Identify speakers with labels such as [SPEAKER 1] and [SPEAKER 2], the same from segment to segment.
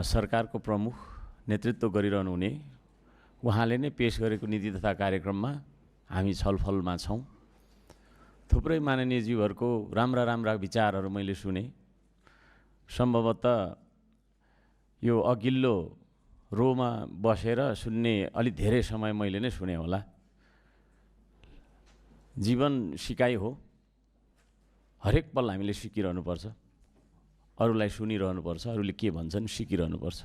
[SPEAKER 1] सरकारको प्रमुख नेतृत्व गरिरहनु हुने उहाँले नै पेश गरेको नीति तथा कार्यक्रममा हामी छलफलमा छौँ। थुप्रै माननीय ज्यूहरूको राम्रा राम्रा विचारहरू मैले सुने। सम्भवतः यो अघिल्लो रोमा बसेर सुन्ने अलि धेरै समय मैले नै सुने होला। जीवन सिकाइ हो, हरेक पल हामीले सिकिरहनुपर्छ, अरूलाई सुनिरहनुपर्छ, अरूले के भन्छन् सिकिरहनुपर्छ।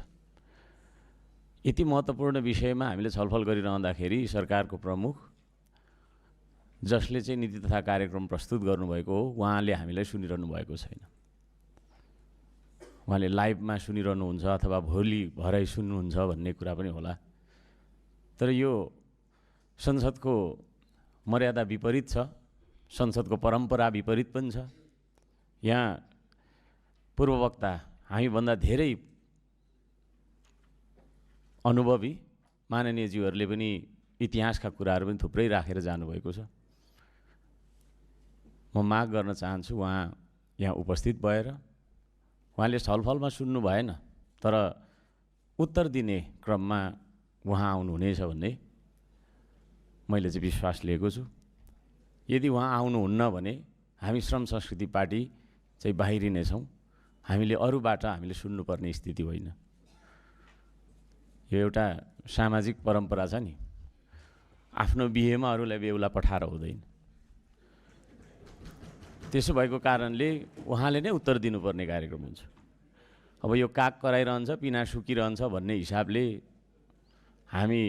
[SPEAKER 1] यति महत्त्वपूर्ण विषयमा हामीले छलफल गरिरहँदाखेरि सरकारको प्रमुख जसले चाहिँ नीति तथा कार्यक्रम प्रस्तुत गर्नुभएको हो उहाँले हामीलाई सुनिरहनु भएको छैन। उहाँले लाइभमा सुनिरहनुहुन्छ अथवा भोलि भरै सुन्नुहुन्छ भन्ने कुरा पनि होला। तर यो संसदको मर्यादा विपरीत छ, संसदको परम्परा विपरीत पनि छ। यहाँ पूर्ववक्ता हामीभन्दा धेरै अनुभवी माननीय ज्यूहरूले पनि इतिहासका कुराहरू पनि थुप्रै राखेर जानुभएको छ। म माग गर्न चाहन्छु उहाँ यहाँ उपस्थित भएर उहाँले छलफलमा सुन्नु भएन, तर उत्तर दिने क्रममा उहाँ आउनुहुनेछ भन्ने मैले चाहिँ विश्वास लिएको छु। यदि उहाँ आउनुहुन्न भने हामी श्रम संस्कृति पार्टी चाहिँ बाहिरिनेछौँ। हामीले अरूबाट हामीले सुन्नुपर्ने स्थिति होइन। यो एउटा सामाजिक परम्परा छ नि, आफ्नो बिहेमा अरूलाई बेहुला पठाएर हुँदैन। त्यसो भएको कारणले उहाँले नै उत्तर दिनुपर्ने कार्यक्रम हुन्छ। अब यो काग कराइरहन्छ, पिना सुकिरहन्छ भन्ने हिसाबले हामी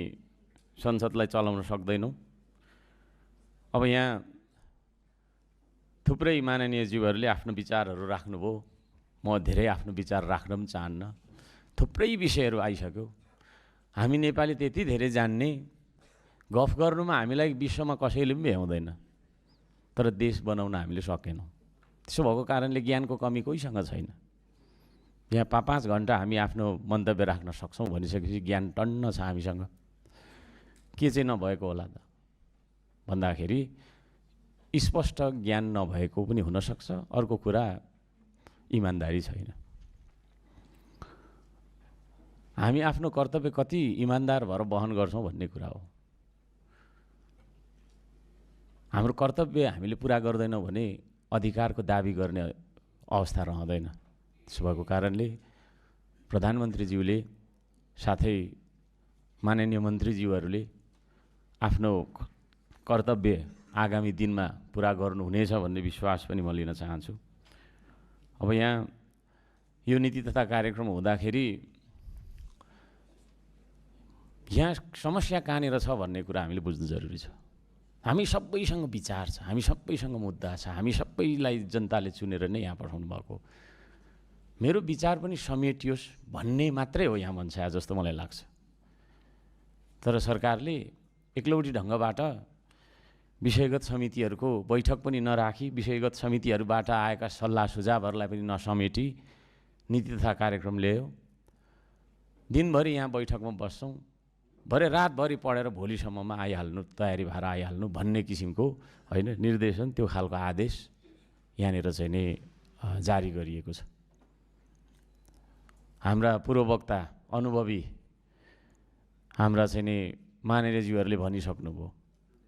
[SPEAKER 1] संसदलाई चलाउन सक्दैनौँ। अब यहाँ थुप्रै माननीय ज्यूहरूले आफ्नो विचारहरू राख्नुभयो। म धेरै आफ्नो विचार राख्न पनि चाहन्न। थुप्रै विषयहरू आइसक्यो। हामी नेपाली त्यति धेरै जान्ने, गफ गर्नुमा हामीलाई विश्वमा कसैले पनि भ्याउँदैन, तर देश बनाउन हामीले सकेनौँ। त्यसो भएको कारणले ज्ञानको कमी कोहीसँग छैन। यहाँ 5-5 घन्टा हामी आफ्नो मन्तव्य राख्न सक्छौँ भनिसकेपछि ज्ञान टन्न छ हामीसँग। के चाहिँ नभएको होला त भन्दाखेरि स्पष्ट ज्ञान नभएको पनि हुनसक्छ। अर्को कुरा इमान्दारी छैन। हामी आफ्नो कर्तव्य कति इमान्दार भएर वहन गर्छौँ भन्ने कुरा हो। हाम्रो कर्तव्य हामीले पुरा गर्दैनौँ भने अधिकारको दाबी गर्ने अवस्था रहँदैन। त्यसो भएको कारणले प्रधानमन्त्रीज्यूले साथै माननीय मन्त्रीज्यूहरूले आफ्नो कर्तव्य आगामी दिनमा पुरा गर्नुहुनेछ भन्ने विश्वास पनि म लिन चाहन्छु। अब यहाँ यो नीति तथा कार्यक्रम हुँदाखेरि यहाँ समस्या कहाँनिर छ भन्ने कुरा हामीले बुझ्नु जरुरी छ। हामी सबैसँग विचार छ, हामी सबैसँग मुद्दा छ, हामी सबैलाई जनताले चुनेर नै यहाँ पठाउनु भएको। मेरो विचार पनि समेटियोस् भन्ने मात्रै हो यहाँ मनसाय जस्तो मलाई लाग्छ। तर सरकारले एक्लौटी ढङ्गबाट विषयगत समितिहरूको बैठक पनि नराखी, विषयगत समितिहरूबाट आएका सल्लाह सुझावहरूलाई पनि नसमेटी नीति तथा कार्यक्रम ल्यायो। दिनभरि यहाँ बैठकमा बस्छौँ, भरे रातभरि पढेर भोलिसम्ममा आइहाल्नु, तयारी भएर आइहाल्नु भन्ने किसिमको होइन निर्देशन, त्यो खालको आदेश यहाँनिर चाहिँ नै जारी गरिएको छ। हाम्रा पूर्ववक्ता अनुभवी हाम्रा चाहिँ नि माननीय ज्यूहरूले भनिसक्नुभयो।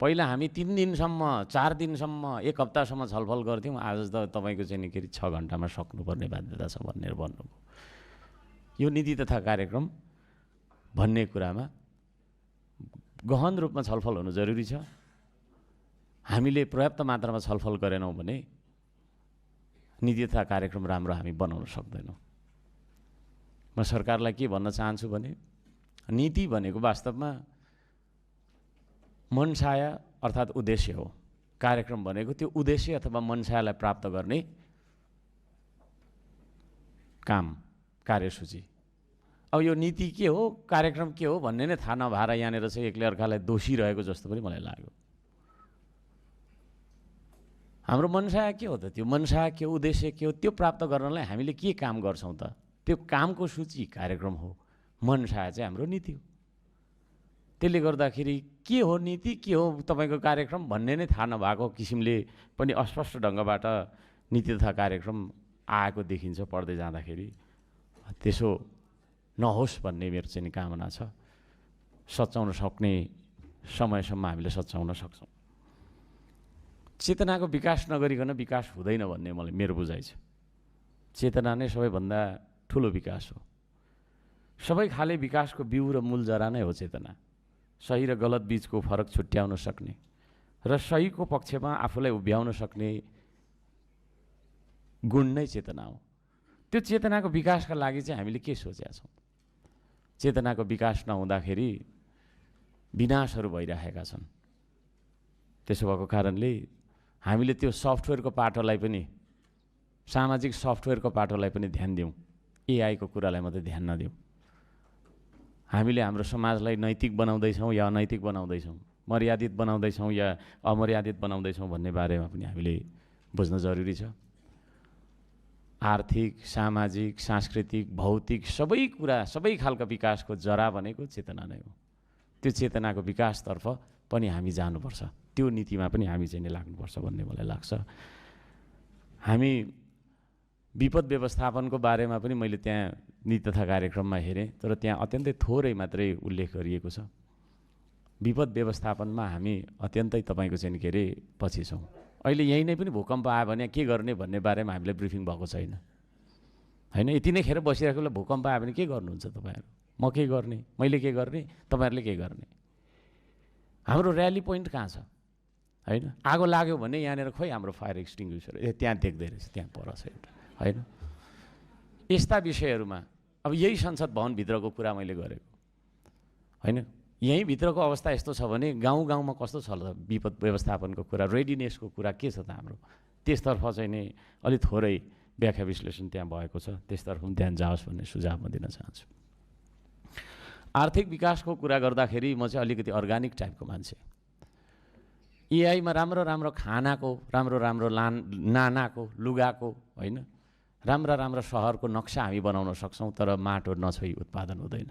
[SPEAKER 1] पहिला हामी 3 दिनसम्म, 4 दिनसम्म, 1 हप्तासम्म छलफल गर्थ्यौँ। आज त तपाईँको चाहिँ नि के 6 घन्टामा सक्नुपर्ने बाध्यता छ भनेर भन्नुभयो। यो नीति तथा कार्यक्रम भन्ने कुरामा गहन रूपमा छलफल हुनु जरुरी छ। हामीले पर्याप्त मात्रामा छलफल गरेनौँ भने नीति तथा कार्यक्रम राम्रो हामी बनाउन सक्दैनौँ। म सरकारलाई के भन्न चाहन्छु भने नीति भनेको वास्तवमा मनसाय अर्थात् उद्देश्य हो। कार्यक्रम भनेको त्यो उद्देश्य अथवा मनसायलाई प्राप्त गर्ने काम, कार्यसूची। अब यो नीति के हो, कार्यक्रम के हो भन्ने नै थाहा नभएर यहाँनिर चाहिँ एकले अर्कालाई दोषी रहेको जस्तो पनि मलाई लाग्यो। हाम्रो मनसाय के हो त? त्यो मनसाय के हो, उद्देश्य के हो, त्यो प्राप्त गर्नलाई हामीले के काम गर्छौँ त? त्यो कामको सूची कार्यक्रम हो। मनसाय चाहिँ हाम्रो नीति हो। त्यसले गर्दाखेरि के हो नीति, के हो तपाईँको कार्यक्रम भन्ने नै थाहा नभएको किसिमले पनि अस्पष्ट ढङ्गबाट नीति तथा कार्यक्रम आएको देखिन्छ पढ्दै जाँदाखेरि। त्यसो नहोस् भन्ने मेरो चाहिँ नि कामना छ। सच्याउन सक्ने समयसम्म हामीले सच्याउन सक्छौँ। चेतनाको विकास नगरिकन विकास हुँदैन भन्ने मलाई मेरो बुझाइ छ। चेतना नै सबैभन्दा ठुलो विकास हो। सबै खाले विकासको बिउ र मूल जरा नै हो चेतना। सही र गलत बीचको फरक छुट्याउन सक्ने र सहीको पक्षमा आफूलाई उभ्याउन सक्ने गुण नै चेतना हो। त्यो चेतनाको विकासका लागि चाहिँ हामीले के सोचेका छौँ? चेतनाको विकास नहुँदाखेरि विनाशहरू भइरहेका छन्। त्यसो भएको कारणले हामीले त्यो सफ्टवेयरको पाटोलाई पनि, सामाजिक सफ्टवेयरको पाटोलाई पनि ध्यान दिउँ, एआईको कुरालाई मात्रै ध्यान नदिउँ। हामीले हाम्रो समाजलाई नैतिक बनाउँदैछौँ या अनैतिक बनाउँदैछौँ, मर्यादित बनाउँदैछौँ या अमर्यादित बनाउँदैछौँ भन्ने बारेमा पनि हामीले बुझ्न जरुरी छ। आर्थिक, सामाजिक, सांस्कृतिक, भौतिक सबै कुरा, सबै खालका विकासको जरा भनेको चेतना नै हो। त्यो चेतनाको विकासतर्फ पनि हामी जानुपर्छ। त्यो नीतिमा पनि हामी चाहिँ लाग्नुपर्छ भन्ने मलाई लाग्छ। हामी विपद व्यवस्थापनको बारेमा पनि मैले त्यहाँ नीति तथा कार्यक्रममा हेरेँ, तर त्यहाँ अत्यन्तै थोरै मात्रै उल्लेख गरिएको छ। विपद व्यवस्थापनमा हामी अत्यन्तै तपाईँको चाहिँ के अरे पछि छौँ। अहिले यहीँ नै पनि भूकम्प आयो भने के गर्ने भन्ने बारेमा हामीलाई ब्रिफिङ भएको छैन, होइन? यति नै खेर बसिरहेको बेला भूकम्प आयो भने के गर्नुहुन्छ तपाईँहरू? म के गर्ने, मैले के गर्ने, तपाईँहरूले के गर्ने? हाम्रो र्याली पोइन्ट कहाँ छ, होइन? आगो लाग्यो भने यहाँनिर खोइ हाम्रो फायर एक्सटिङ्ग्विसर त्यहाँ देख्दै रहेछ, त्यहाँ पर छ एउटा, होइन? यस्ता विषयहरूमा अब यही संसद भवनभित्रको कुरा मैले गरेको, होइन? यहीँभित्रको अवस्था यस्तो छ भने गाउँ गाउँमा कस्तो छ ल विपद व्यवस्थापनको कुरा, रेडिनेसको कुरा के छ त हाम्रो? त्यसतर्फ चाहिँ नि अलिक थोरै व्याख्या विश्लेषण त्यहाँ भएको छ, त्यसतर्फ पनि ध्यान जाओस् भन्ने सुझाव म दिन चाहन्छु। आर्थिक विकासको कुरा गर्दाखेरि म चाहिँ अलिकति अर्ग्यानिक टाइपको मान्छे। एआईमा राम्रो राम्रो खानाको, राम्रो राम्रो नानाको, लुगाको, होइन, राम्रा राम्रा सहरको नक्सा हामी बनाउन सक्छौँ, तर माटो नछोई उत्पादन हुँदैन।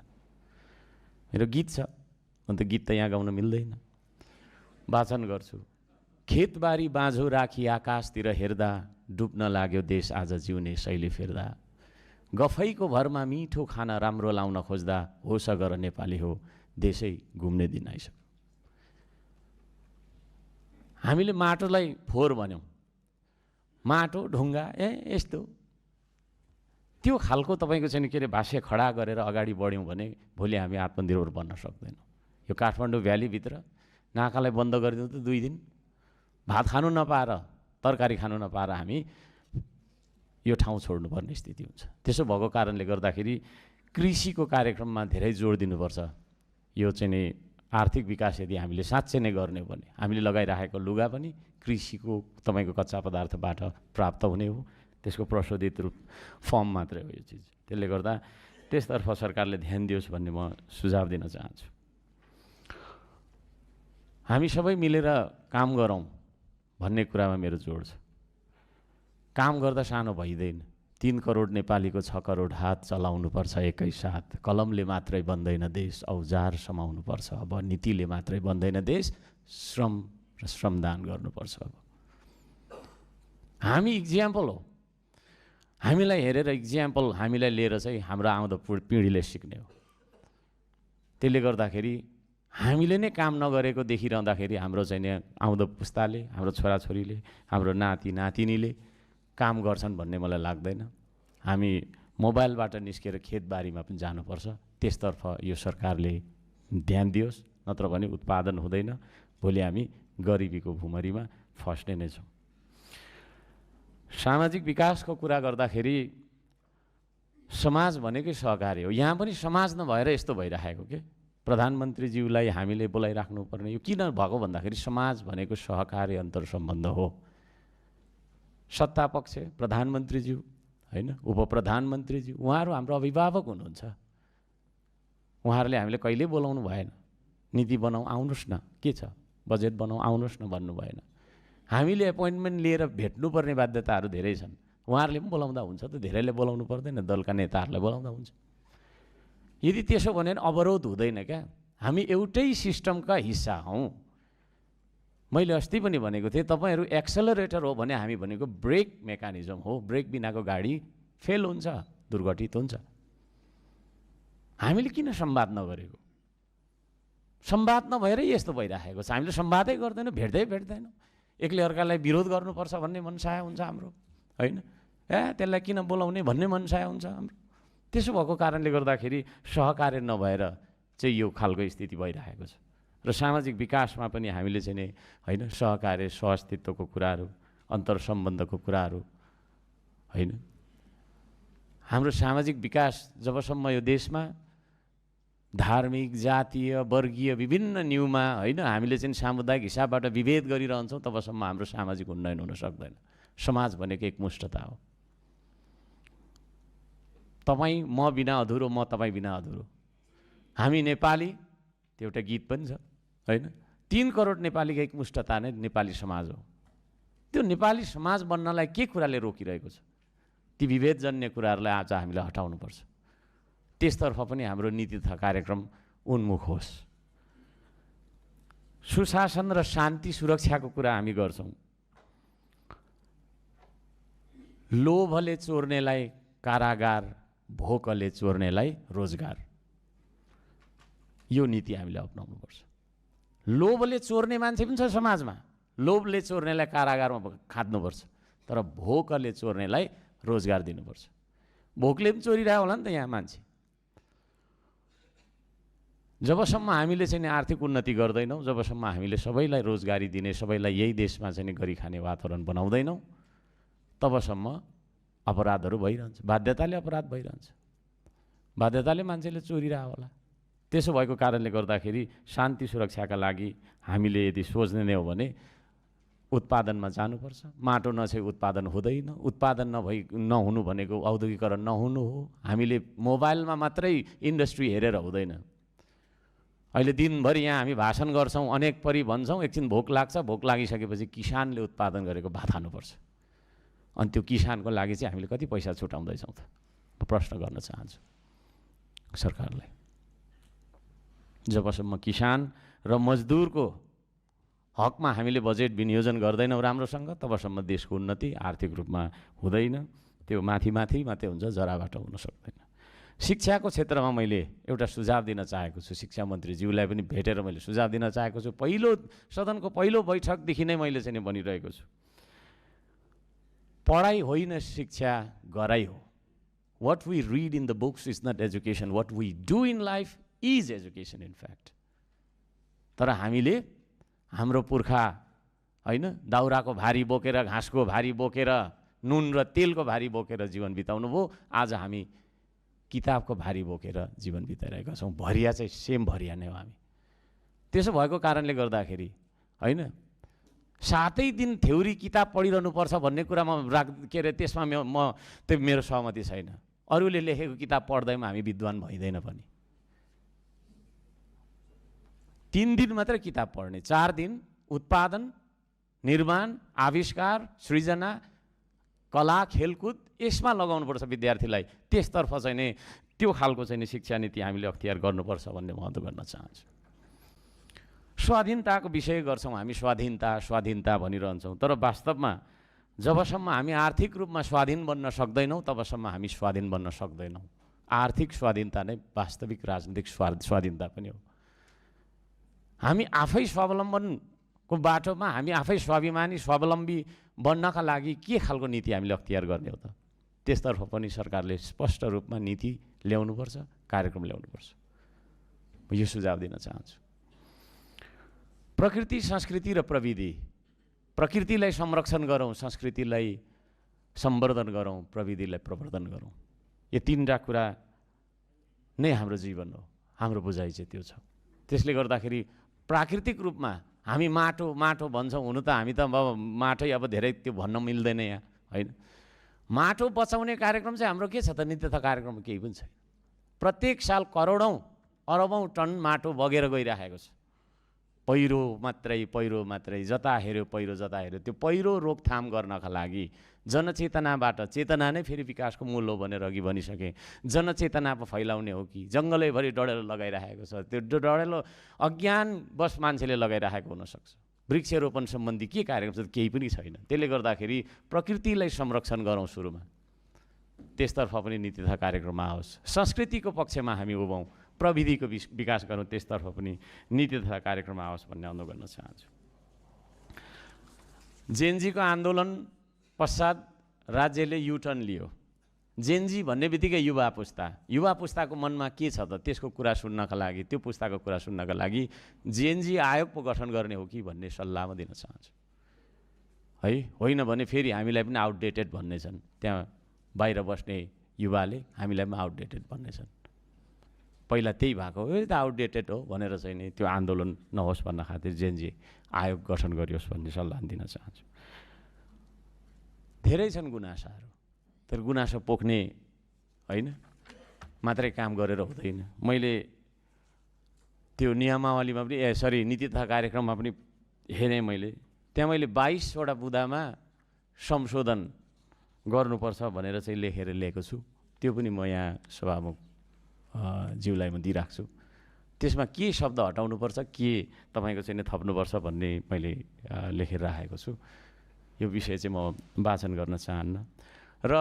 [SPEAKER 1] मेरो गीत छ, अन्त गीत त यहाँ गाउन मिल्दैन, वाचन गर्छु। खेतबारी बाँझो राखी आकाशतिर हेर्दा, डुब्न लाग्यो देश आज जिउने शैली फेर्दा। गफैको भरमा मिठो खाना राम्रो लाउन खोज्दा, होस गर नेपाली हो देशै घुम्ने दिन आइसक्यो। हामीले माटोलाई फोहोर भन्यौँ, माटो ढुङ्गा यस्तो, त्यो खालको तपाईँको चाहिँ के अरे भाष्य खडा गरेर अगाडि बढ्यौँ भने भोलि हामी आत्मनिर्भर बन्न सक्दैनौँ। यो काठमाडौँ भ्यालीभित्र नाकालाई बन्द गरिदिउँ त 2 दिन भात खानु नपाएर, तरकारी खानु नपाएर हामी यो ठाउँ छोड्नुपर्ने स्थिति हुन्छ। त्यसो भएको कारणले गर्दाखेरि कृषिको कार्यक्रममा धेरै जोड दिनुपर्छ। यो चाहिँ नि आर्थिक विकास यदि हामीले साँच्चै नै गर्ने हो भने हामीले लगाइराखेको लुगा पनि कृषिको तपाईँको कच्चा पदार्थबाट प्राप्त हुने हो, त्यसको प्रशोधित रूप फर्म मात्रै हो यो चिज। त्यसले गर्दा त्यसतर्फ सरकारले ध्यान दियोस् भन्ने म सुझाव दिन चाहन्छु। हामी सबै मिलेर काम गरौँ भन्ने कुरामा मेरो जोड छ। काम गर्दा सानो भइँदैन। 3 करोड नेपालीको 6 करोड हात चलाउनुपर्छ एकैसाथ। कलमले मात्रै बन्दैन देश, औजार समाउनुपर्छ। अब नीतिले मात्रै बन्दैन देश, श्रम र श्रमदान गर्नुपर्छ। अब हामी इक्जाम्पल हो। हामीलाई हेरेर इक्जाम्पल हामीलाई लिएर चाहिँ हाम्रो आउँदो पिँढीले सिक्ने हो। त्यसले गर्दाखेरि हामीले नै काम नगरेको देखिरहँदाखेरि हाम्रो चाहिँ नि आउँदो पुस्ताले, हाम्रो छोराछोरीले, हाम्रो नाति नातिनीले काम गर्छन् भन्ने मलाई लाग्दैन। हामी मोबाइलबाट निस्केर खेतबारीमा पनि जानुपर्छ। त्यसतर्फ यो सरकारले ध्यान दियोस्, नत्र भने उत्पादन हुँदैन। भोलि हामी गरिबीको भुमरीमा फस्ने नै छौँ। सामाजिक विकासको कुरा गर्दाखेरि समाज भनेकै सहकारी हो। यहाँ पनि समाज नभएर यस्तो भइरहेको के प्रधानमन्त्रीज्यूलाई हामीले बोलाइराख्नु पर्ने यो किन भएको भन्दाखेरि समाज भनेको सहकारी अन्तर सम्बन्ध हो। सत्तापक्ष प्रधानमन्त्रीज्यू, होइन, उपप्रधानमन्त्रीज्यू, उहाँहरू हाम्रो अभिभावक हुनुहुन्छ। उहाँहरूले हामीले कहिल्यै बोलाउनु भएन। नीति बनाऊ आउनुहोस् न, के छ बजेट बनाऊ आउनुहोस् न भन्नु भएन। हामीले एपोइन्टमेन्ट लिएर भेट्नुपर्ने बाध्यताहरू धेरै छन्। उहाँहरूले पनि बोलाउँदा हुन्छ त, धेरैले बोलाउनु पर्दैन, दलका नेताहरूलाई बोलाउँदा हुन्छ। यदि त्यसो भने अवरोध हुँदैन क्या। हामी एउटै सिस्टमका हिस्सा हौँ। मैले अस्ति पनि भनेको थिएँ, तपाईँहरू एक्सेलरेटर हो भने हामी भनेको ब्रेक मेकानिजम हो। ब्रेक बिनाको गाडी फेल हुन्छ, दुर्घटित हुन्छ। हामीले किन संवाद नगरेको? संवाद नभएरै यस्तो भइराखेको छ। हामीले संवादै गर्दैनौँ, भेट्दैनौँ। एकले अर्कालाई विरोध गर्नुपर्छ भन्ने मनसाय हुन्छ हाम्रो, होइन? त्यसलाई किन बोलाउने भन्ने मनसाय हुन्छ हाम्रो। त्यसो भएको कारणले गर्दाखेरि सहकार्य नभएर चाहिँ यो खालको स्थिति भइरहेको छ। र सामाजिक विकासमा पनि हामीले चाहिँ नि होइन सहकार्य, सहअस्तित्वको कुराहरू, अन्तर्सम्बन्धको कुराहरू, होइन? हाम्रो सामाजिक विकास जबसम्म यो देशमा धार्मिक, जातीय, वर्गीय विभिन्न न्यूमा होइन हामीले चाहिँ सामुदायिक हिसाबबाट विभेद गरिरहन्छौँ, तबसम्म हाम्रो सामाजिक उन्नयन हुन सक्दैन। समाज भनेको एकमुष्टता हो। तपाईँ म बिना अधुरो, म तपाईँ बिना अधुरो। हामी नेपाली, त्यो एउटा गीत पनि छ, होइन? 3 करोड नेपालीको एकमुष्टता नै नेपाली समाज हो। त्यो नेपाली समाज बन्नलाई के कुराले रोकिरहेको छ? ती विभेदजन्य कुराहरूलाई आज हामीले हटाउनुपर्छ। त्यसतर्फ पनि हाम्रो नीति तथा कार्यक्रम उन्मुख होस्। सुशासन र शान्ति सुरक्षाको कुरा हामी गर्छौँ। लोभले चोर्नेलाई कारागार, भोकले चोर्नेलाई रोजगार, यो नीति हामीले अपनाउनुपर्छ। लोभले चोर्ने मान्छे पनि छ समाजमा, लोभले चोर्नेलाई कारागारमा खाद्नुपर्छ, तर भोकले चोर्नेलाई रोजगार दिनुपर्छ। भोकले पनि चोरिरहेको होला नि त यहाँ मान्छे। जबसम्म हामीले चाहिँ आर्थिक उन्नति गर्दैनौँ, जबसम्म हामीले सबैलाई रोजगारी दिने, सबैलाई यही देशमा चाहिँ गरी खाने वातावरण बनाउँदैनौँ, तबसम्म अपराधहरू भइरहन्छ। बाध्यताले अपराध भइरहन्छ, बाध्यताले मान्छेले चोरिरहेको होला। त्यसो भएको कारणले गर्दाखेरि शान्ति सुरक्षाका लागि हामीले यदि सोच्ने नै हो भने उत्पादनमा जानुपर्छ। माटो नछे उत्पादन हुँदैन। उत्पादन नहुनु भनेको औद्योगिकरण नहुनु हो। हामीले मोबाइलमा मात्रै इन्डस्ट्री हेरेर हुँदैन। अहिले दिनभरि यहाँ हामी भाषण गर्छौँ, अनेक परि भन्छौँ, एकछिन भोक लाग्छ, भोक लागिसकेपछि किसानले उत्पादन गरेको भात खानुपर्छ। अनि त्यो किसानको लागि चाहिँ हामीले कति पैसा छुटाउँदैछौँ त? प्रश्न गर्न चाहन्छु सरकारलाई। जबसम्म किसान र मजदुरको हकमा हामीले बजेट विनियोजन गर्दैनौँ राम्रोसँग, तबसम्म देशको उन्नति आर्थिक रूपमा हुँदैन। त्यो माथि मात्रै हुन्छ, जराबाट हुन सक्दैन। शिक्षाको क्षेत्रमा मैले एउटा सुझाव दिन चाहेको छु। शिक्षा मन्त्रीज्यूलाई पनि भेटेर मैले सुझाव दिन चाहेको छु। सदनको पहिलो बैठकदेखि नै मैले चाहिँ भनिरहेको छु, पढाइ होइन शिक्षा, गराइ हो। What we read in the books is not education. What we do in life is education in fact. तर हामीले हाम्रो पुर्खा होइन दाउराको भारी बोकेर, घाँसको भारी बोकेर, नुन र तेलको भारी बोकेर जीवन बिताउनु भयो। आज हामी किताबको भारी बोकेर जीवन बिताइरहेका छौँ। भरिया चाहिँ सेम भरिया नै हो हामी। त्यसो भएको कारणले गर्दाखेरि होइन 7 दिन थ्योरी किताब पढिरहनुपर्छ भन्ने कुरामा के अरे त्यसमा म त्यो मेरो सहमति छैन। अरूले लेखेको किताब पढ्दैमा हामी विद्वान भइँदैन पनि। 3 दिन मात्रै किताब पढ्ने, 4 दिन उत्पादन, निर्माण, आविष्कार, सृजना, कला, खेलकुद यसमा लगाउनुपर्छ विद्यार्थीलाई। त्यसतर्फ चाहिँ नि त्यो खालको चाहिँ नि शिक्षा नीति हामीले अख्तियार गर्नुपर्छ भन्ने महत्त्व गर्न चाहन्छु। स्वाधीनताको विषय गर्छौँ हामी, स्वाधीनता भनिरहन्छौँ, तर वास्तवमा जबसम्म हामी आर्थिक रूपमा स्वाधीन बन्न सक्दैनौँ तबसम्म हामी स्वाधीन बन्न सक्दैनौँ। आर्थिक स्वाधीनता नै वास्तविक राजनीतिक स्वाधीनता पनि हो। हामी आफै स्वावलम्बनको बाटोमा, हामी आफै स्वाभिमानी स्वावलम्बी बन्नका लागि के खालको नीति हामीले अख्तियार गर्ने हो त? त्यसतर्फ पनि सरकारले स्पष्ट रूपमा नीति ल्याउनुपर्छ, कार्यक्रम ल्याउनुपर्छ। म यो सुझाव दिन चाहन्छु। प्रकृति, संस्कृति र प्रविधि। प्रकृतिलाई संरक्षण गरौँ, संस्कृतिलाई सम्वर्धन गरौँ, प्रविधिलाई प्रवर्धन गरौँ। यो 3टा कुरा नै हाम्रो जीवन हो। हाम्रो बुझाइ चाहिँ त्यो छ। त्यसले गर्दाखेरि प्राकृतिक रूपमा हामी माटो भन्छौँ। हुनु त हामी त अब माटै अब धेरै त्यो भन्न मिल्दैन यहाँ, होइन? माटो बचाउने कार्यक्रम चाहिँ हाम्रो के छ त? नीति तथा कार्यक्रम केही पनि छैन। प्रत्येक साल करोडौँ अरबौँ टन माटो बगेर गइरहेको छ। पहिरो मात्रै, जता हेऱ्यो पहिरो, जता हेऱ्यो। त्यो पहिरो रोकथाम गर्नका लागि जनचेतनाबाट, चेतना नै फेरि विकासको मूल हो भनेर अघि भनिसकेँ। जनचेतना फैलाउने हो कि जङ्गलैभरि डढेलो लगाइरहेको छ? त्यो डढेलो अज्ञानवश मान्छेले लगाइरहेको हुनसक्छ। वृक्षरोपण सम्बन्धी के कार्यक्रम छ? केही पनि छैन। त्यसले गर्दाखेरि प्रकृतिलाई संरक्षण गरौँ सुरुमा, त्यसतर्फ पनि नीति तथा कार्यक्रम आओस्। संस्कृतिको पक्षमा हामी उभौँ, प्रविधिको विकास गरौँ, त्यसतर्फ पनि नीति तथा कार्यक्रम आओस् भन्ने अनुरोध गर्न चाहन्छु। जेनजीको आन्दोलन पश्चात राज्यले युटर्न लियो। जेनजी भन्ने बित्तिकै युवा पुस्ताको मनमा के छ त त्यसको कुरा सुन्नका लागि, त्यो पुस्ताको कुरा सुन्नका लागि जेनजी आयोग पो गठन गर्ने हो कि भन्ने सल्लाह म दिन चाहन्छु है। होइन भने फेरि हामीलाई पनि आउटडेटेड भन्ने छन्, त्यहाँ बाहिर बस्ने युवाले हामीलाई पनि आउटडेटेड भन्ने छन्। पहिला त्यही भएको हो, त आउटडेटेड हो भनेर चाहिँ नि त्यो आन्दोलन नहोस् भन्न खातिर जेनजी आयोग गठन गरियोस् भन्ने सल्लाह दिन चाहन्छु। धेरै छन् गुनासाहरू, तर गुनासो पोख्ने होइन मात्रै काम गरेर हुँदैन। मैले त्यो नियमावलीमा पनि नीति तथा कार्यक्रममा पनि हेरेँ मैले, त्यहाँ मैले 22वटा बुँदामा संशोधन गर्नुपर्छ भनेर चाहिँ लेखेर ल्याएको छु। त्यो पनि म यहाँ सभामुख ज्यूलाई म दिइराख्छु छु। त्यसमा के शब्द हटाउनुपर्छ, के तपाईँको चाहिँ थप्नुपर्छ भन्ने मैले लेखेर राखेको छु। यो विषय चाहिँ म वाचन गर्न चाहन्न। र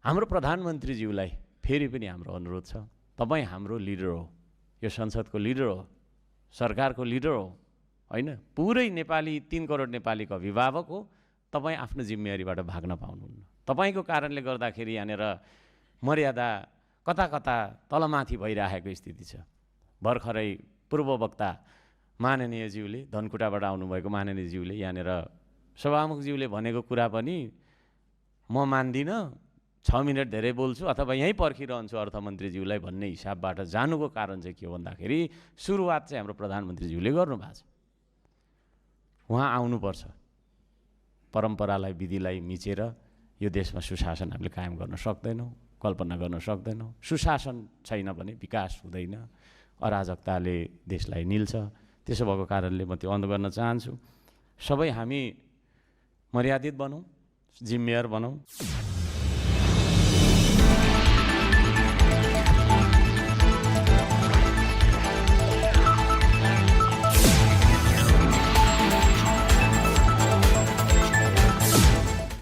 [SPEAKER 1] हाम्रो प्रधानमन्त्रीज्यूलाई फेरि पनि हाम्रो अनुरोध छ, तपाईँ हाम्रो लिडर हो, यो संसदको लिडर हो, सरकारको लिडर हो होइन, पुरै नेपाली 3 करोड नेपालीको अभिभावक हो। तपाईँ आफ्नो जिम्मेवारीबाट भाग्न पाउनुहुन्न। तपाईँको कारणले गर्दाखेरि यहाँनिर मर्यादा कता कता तलमाथि भइरहेको स्थिति छ। भर्खरै पूर्व वक्ता माननीयज्यूले, धनकुटाबाट आउनुभएको माननीयज्यूले यहाँनिर सभामुखज्यूले भनेको कुरा पनि म मान्दिनँ, 6 मिनट धेरै बोल्छु अथवा यहीँ पर्खिरहन्छु अर्थमन्त्रीज्यूलाई भन्ने हिसाबबाट जानुको कारण चाहिँ के हो भन्दाखेरि सुरुवात चाहिँ हाम्रो प्रधानमन्त्रीज्यूले गर्नुभएको छ। उहाँ आउनुपर्छ। परम्परालाई, विधिलाई मिचेर यो देशमा सुशासन हामीले कायम गर्न सक्दैनौँ, कल्पना गर्न सक्दैनौँ। सुशासन छैन भने विकास हुँदैन, अराजकताले देशलाई निल्छ। त्यसो भएको कारणले म त्यो अनुरोध गर्न चाहन्छु, सबै हामी मर्यादित बनौँ, जिम्मेवार बनौँ।